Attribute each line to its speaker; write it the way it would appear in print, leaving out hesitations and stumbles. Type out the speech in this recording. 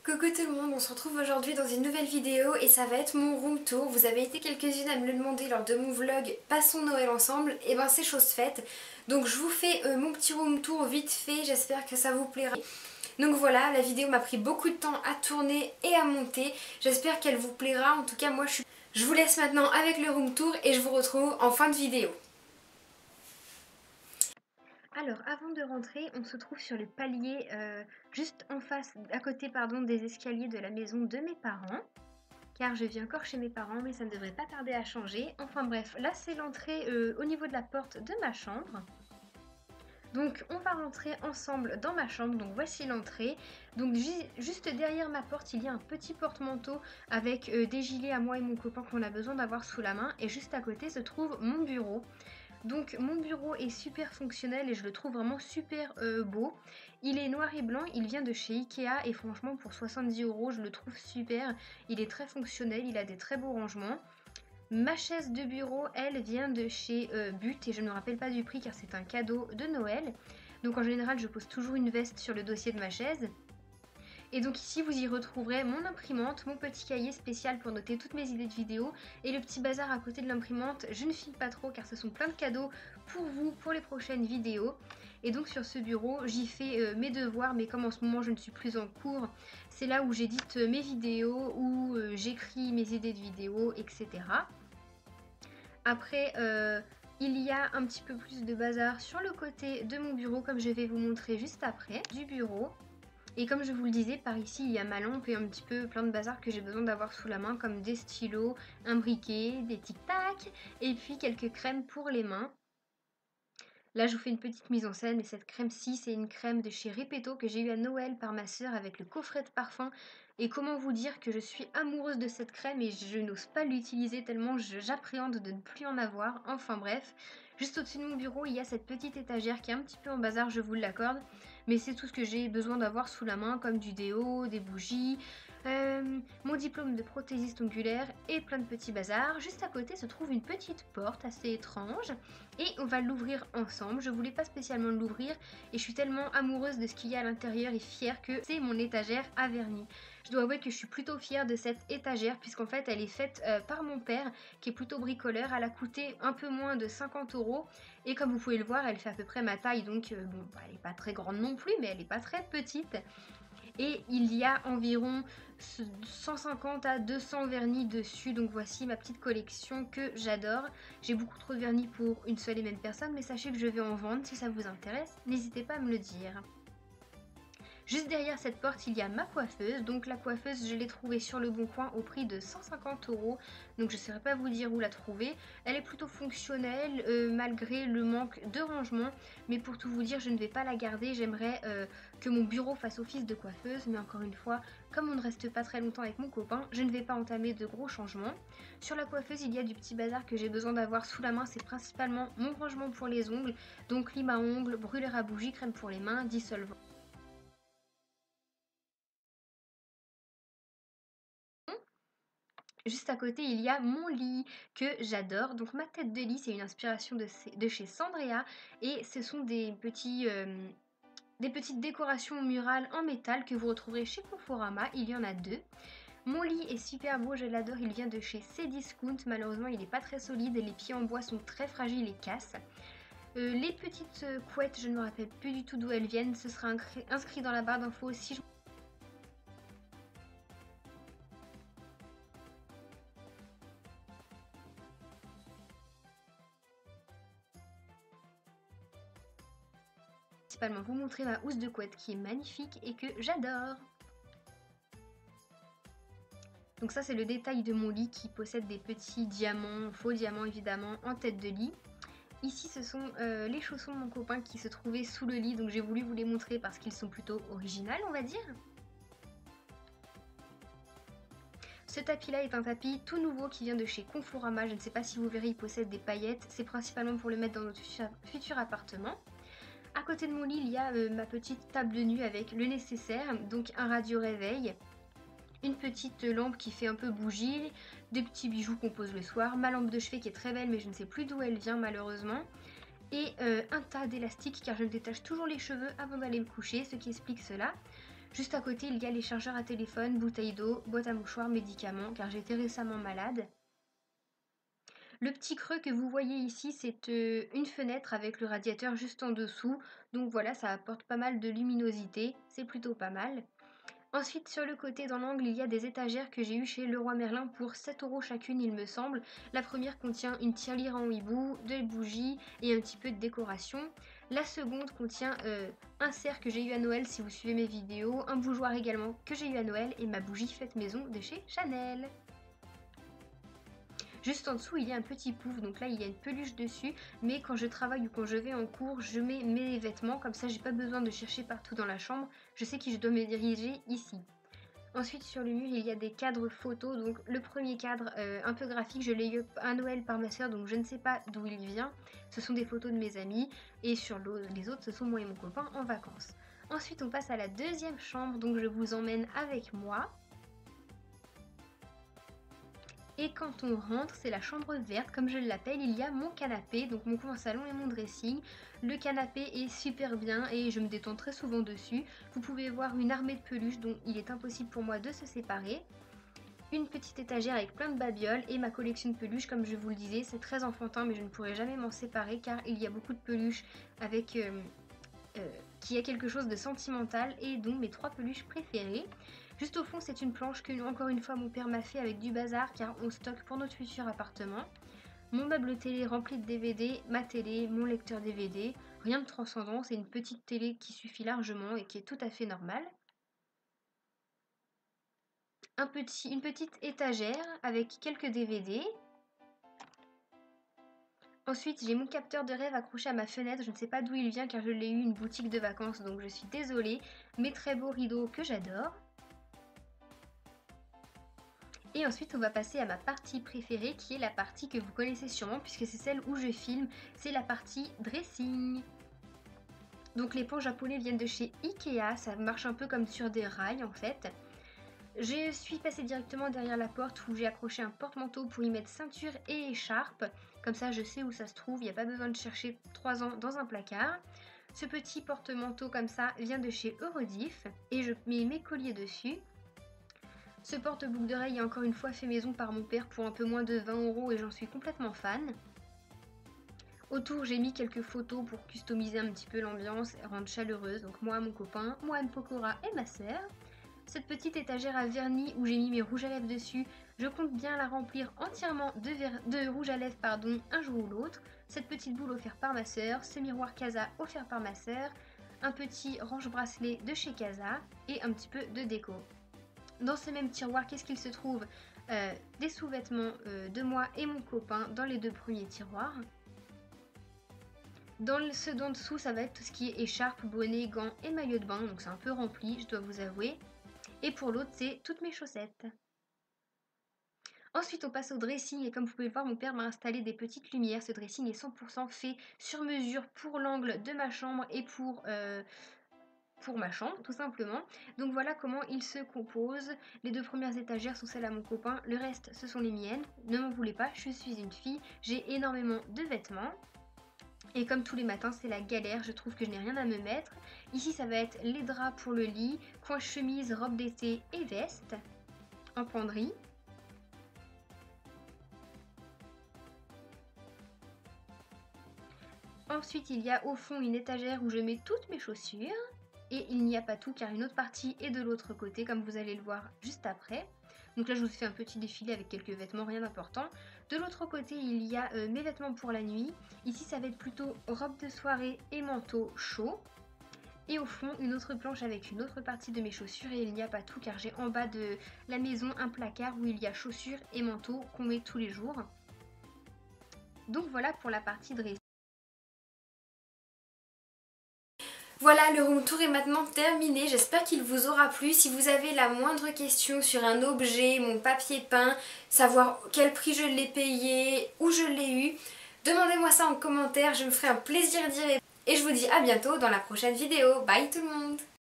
Speaker 1: Coucou tout le monde, on se retrouve aujourd'hui dans une nouvelle vidéo et ça va être mon room tour. Vous avez été quelques-unes à me le demander lors de mon vlog Passons Noël ensemble, et ben c'est chose faite. Donc je vous fais mon petit room tour vite fait, j'espère que ça vous plaira. Donc voilà, la vidéo m'a pris beaucoup de temps à tourner et à monter, j'espère qu'elle vous plaira. En tout cas moi je vous laisse maintenant avec le room tour et je vous retrouve en fin de vidéo. Alors avant de rentrer, on se trouve sur le palier juste en face, à côté pardon, des escaliers de la maison de mes parents. Car je vis encore chez mes parents, mais ça ne devrait pas tarder à changer. Enfin bref, là c'est l'entrée au niveau de la porte de ma chambre. Donc on va rentrer ensemble dans ma chambre, donc voici l'entrée. Donc juste derrière ma porte, il y a un petit porte-manteau avec des gilets à moi et mon copain qu'on a besoin d'avoir sous la main. Et juste à côté se trouve mon bureau. Donc mon bureau est super fonctionnel et je le trouve vraiment super beau. Il est noir et blanc, il vient de chez Ikea et franchement pour 70 € je le trouve super. Il est très fonctionnel, il a des très beaux rangements. Ma chaise de bureau, elle vient de chez But et je ne me rappelle pas du prix car c'est un cadeau de Noël. Donc en général je pose toujours une veste sur le dossier de ma chaise. Et donc ici vous y retrouverez mon imprimante, mon petit cahier spécial pour noter toutes mes idées de vidéos et le petit bazar à côté de l'imprimante. Je ne file pas trop car ce sont plein de cadeaux pour vous pour les prochaines vidéos. Et donc sur ce bureau j'y fais mes devoirs, mais comme en ce moment je ne suis plus en cours, c'est là où j'édite mes vidéos, où j'écris mes idées de vidéos, etc. Après il y a un petit peu plus de bazar sur le côté de mon bureau comme je vais vous montrer juste après du bureau. Et comme je vous le disais, par ici il y a ma lampe et un petit peu plein de bazar que j'ai besoin d'avoir sous la main, comme des stylos, un briquet, des tic-tac et puis quelques crèmes pour les mains. Là je vous fais une petite mise en scène, et cette crème-ci c'est une crème de chez Repetto que j'ai eu à Noël par ma soeur avec le coffret de parfum. Et comment vous dire que je suis amoureuse de cette crème et je n'ose pas l'utiliser tellement j'appréhende de ne plus en avoir. Enfin bref, juste au-dessus de mon bureau il y a cette petite étagère qui est un petit peu en bazar, je vous l'accorde. Mais c'est tout ce que j'ai besoin d'avoir sous la main, comme du déo, des bougies, mon diplôme de prothésiste ongulaire et plein de petits bazars. Juste à côté se trouve une petite porte assez étrange et on va l'ouvrir ensemble. Je voulais pas spécialement l'ouvrir et je suis tellement amoureuse de ce qu'il y a à l'intérieur et fière que c'est mon étagère à vernis. Je dois avouer que je suis plutôt fière de cette étagère puisqu'en fait elle est faite par mon père qui est plutôt bricoleur. Elle a coûté un peu moins de 50 € et comme vous pouvez le voir elle fait à peu près ma taille, donc bon, elle n'est pas très grande non plus mais elle n'est pas très petite. Et il y a environ 150 à 200 vernis dessus, donc voici ma petite collection que j'adore. J'ai beaucoup trop de vernis pour une seule et même personne, mais sachez que je vais en vendre. Si ça vous intéresse, n'hésitez pas à me le dire. Juste derrière cette porte, il y a ma coiffeuse. Donc la coiffeuse, je l'ai trouvée sur le Bon Coin au prix de 150 €. Donc je ne saurais pas vous dire où la trouver. Elle est plutôt fonctionnelle malgré le manque de rangement. Mais pour tout vous dire, je ne vais pas la garder. J'aimerais que mon bureau fasse office de coiffeuse. Mais encore une fois, comme on ne reste pas très longtemps avec mon copain, je ne vais pas entamer de gros changements. Sur la coiffeuse, il y a du petit bazar que j'ai besoin d'avoir sous la main. C'est principalement mon rangement pour les ongles. Donc lime à ongles, brûleur à bougie, crème pour les mains, dissolvant. Juste à côté, il y a mon lit que j'adore. Donc ma tête de lit, c'est une inspiration de chez Sandrea et ce sont des petites décorations murales en métal que vous retrouverez chez Conforama. Il y en a deux. Mon lit est super beau, je l'adore. Il vient de chez Cdiscount. Malheureusement, il n'est pas très solide et les pieds en bois sont très fragiles et cassent. Les petites couettes, je ne me rappelle plus du tout d'où elles viennent. Ce sera inscrit dans la barre d'infos si je... Principalement vous montrer ma housse de couette qui est magnifique et que j'adore. Donc ça c'est le détail de mon lit qui possède des petits diamants, faux diamants évidemment, en tête de lit. Ici ce sont les chaussons de mon copain qui se trouvaient sous le lit, donc j'ai voulu vous les montrer parce qu'ils sont plutôt originales on va dire. Ce tapis là est un tapis tout nouveau qui vient de chez Conforama, je ne sais pas si vous verrez, il possède des paillettes, c'est principalement pour le mettre dans notre futur appartement. À côté de mon lit, il y a ma petite table de nuit avec le nécessaire, donc un radio réveil, une petite lampe qui fait un peu bougie, des petits bijoux qu'on pose le soir, ma lampe de chevet qui est très belle mais je ne sais plus d'où elle vient malheureusement, et un tas d'élastiques car je me détache toujours les cheveux avant d'aller me coucher, ce qui explique cela. Juste à côté, il y a les chargeurs à téléphone, bouteilles d'eau, boîte à mouchoirs, médicaments, car j'étais récemment malade. Le petit creux que vous voyez ici, c'est une fenêtre avec le radiateur juste en dessous. Donc voilà, ça apporte pas mal de luminosité, c'est plutôt pas mal. Ensuite, sur le côté, dans l'angle, il y a des étagères que j'ai eues chez Leroy Merlin pour 7 € chacune, il me semble. La première contient une tirelire en hibou, des bougies et un petit peu de décoration. La seconde contient un cerf que j'ai eu à Noël si vous suivez mes vidéos, un bougeoir également que j'ai eu à Noël et ma bougie faite maison de chez Chanel. Juste en dessous, il y a un petit pouf, donc là il y a une peluche dessus, mais quand je travaille ou quand je vais en cours, je mets mes vêtements, comme ça j'ai pas besoin de chercher partout dans la chambre, je sais que je dois me diriger ici. Ensuite sur le mur il y a des cadres photos, donc le premier cadre un peu graphique, je l'ai eu à Noël par ma soeur, donc je ne sais pas d'où il vient, ce sont des photos de mes amis, et sur les autres ce sont moi et mon copain en vacances. Ensuite on passe à la deuxième chambre, donc je vous emmène avec moi. Et quand on rentre, c'est la chambre verte, comme je l'appelle, il y a mon canapé, donc mon coin salon et mon dressing. Le canapé est super bien et je me détends très souvent dessus. Vous pouvez voir une armée de peluches dont il est impossible pour moi de se séparer. Une petite étagère avec plein de babioles et ma collection de peluches, comme je vous le disais, c'est très enfantin mais je ne pourrai jamais m'en séparer car il y a beaucoup de peluches avec qui a quelque chose de sentimental et dont mes 3 peluches préférées. Juste au fond, c'est une planche que, encore une fois, mon père m'a fait avec du bazar car on stocke pour notre futur appartement. Mon meuble télé rempli de DVD, ma télé, mon lecteur DVD, rien de transcendant, c'est une petite télé qui suffit largement et qui est tout à fait normale. Une petite étagère avec quelques DVD. Ensuite, j'ai mon capteur de rêve accroché à ma fenêtre, je ne sais pas d'où il vient car je l'ai eu une boutique de vacances donc je suis désolée. Mes très beaux rideaux que j'adore. Et ensuite on va passer à ma partie préférée qui est la partie que vous connaissez sûrement puisque c'est celle où je filme, c'est la partie dressing. Donc les pans japonais viennent de chez Ikea, ça marche un peu comme sur des rails en fait. Je suis passée directement derrière la porte où j'ai accroché un porte-manteau pour y mettre ceinture et écharpe. Comme ça je sais où ça se trouve, il n'y a pas besoin de chercher 3 ans dans un placard. Ce petit porte-manteau comme ça vient de chez Eurodif et je mets mes colliers dessus. Ce porte-boucle d'oreille est encore une fois fait maison par mon père pour un peu moins de 20 € et j'en suis complètement fan. Autour j'ai mis quelques photos pour customiser un petit peu l'ambiance et rendre chaleureuse. Donc moi, mon copain, Mohan Pokora et ma sœur. Cette petite étagère à vernis où j'ai mis mes rouges à lèvres dessus, je compte bien la remplir entièrement de rouge à lèvres un jour ou l'autre. Cette petite boule offerte par ma sœur, ce miroir Casa offert par ma sœur, un petit range-bracelet de chez Casa et un petit peu de déco. Dans ce même tiroir, qu'est-ce qu'il se trouve? Des sous-vêtements de moi et mon copain dans les 2 premiers tiroirs. Dans ceux d'en dessous, ça va être tout ce qui est écharpe, bonnet, gants et maillot de bain. Donc c'est un peu rempli, je dois vous avouer. Et pour l'autre, c'est toutes mes chaussettes. Ensuite, on passe au dressing et comme vous pouvez le voir, mon père m'a installé des petites lumières. Ce dressing est 100% fait sur mesure pour l'angle de ma chambre et pour ma chambre tout simplement. Donc voilà comment il se compose. Les 2 premières étagères sont celles à mon copain, le reste ce sont les miennes. Ne m'en voulez pas, je suis une fille, j'ai énormément de vêtements. Et comme tous les matins c'est la galère, je trouve que je n'ai rien à me mettre. Ici ça va être les draps pour le lit, coin chemise, robe d'été et veste en penderie. Ensuite il y a au fond une étagère où je mets toutes mes chaussures. Et il n'y a pas tout car une autre partie est de l'autre côté comme vous allez le voir juste après. Donc là je vous fais un petit défilé avec quelques vêtements, rien d'important. De l'autre côté il y a mes vêtements pour la nuit. Ici ça va être plutôt robe de soirée et manteau chaud. Et au fond une autre planche avec une autre partie de mes chaussures et il n'y a pas tout car j'ai en bas de la maison un placard où il y a chaussures et manteaux qu'on met tous les jours. Donc voilà pour la partie dressing. Voilà, le room tour est maintenant terminé, j'espère qu'il vous aura plu. Si vous avez la moindre question sur un objet, mon papier peint, savoir quel prix je l'ai payé, où je l'ai eu, demandez-moi ça en commentaire, je me ferai un plaisir d'y répondre. Et je vous dis à bientôt dans la prochaine vidéo. Bye tout le monde!